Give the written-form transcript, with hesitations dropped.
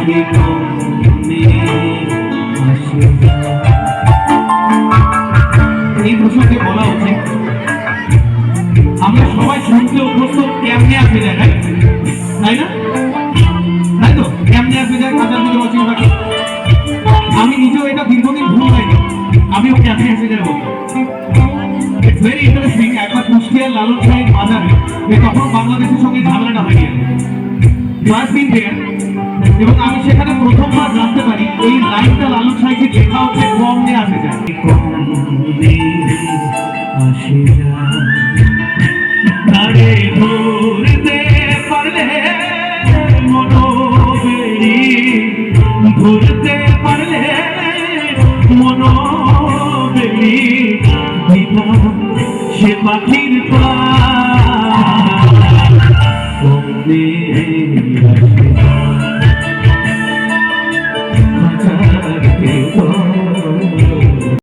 এই প্রশ্নকে বলা উচিত আমরা সবাই শুনতে অভ্যস্ত কেমনে আসে যায়, তাই না? তাই তো, কেমনে আসে যায় কাঁচার দিকে অচিন পাখি। আমি নিজেও এটা দীর্ঘদিন ভুল হয়নি, আমিও কেমনে আসে যায় বলবো। It's very interesting. একবার কুষ্টিয়ার লালন সাহেব বাজারে তখন বাংলাদেশের সঙ্গে ঝামেলাটা হয়ে গেল, এবং আমি সেখানে প্রথমবার জানতে পারি এই লাইনটা লালন সাহেবকে লেখা হচ্ছে কমনে আসে যায়। তারে ধরতে পারলে মনোবেরি, ধরতে পারলে মনোবেরি, সে পাখি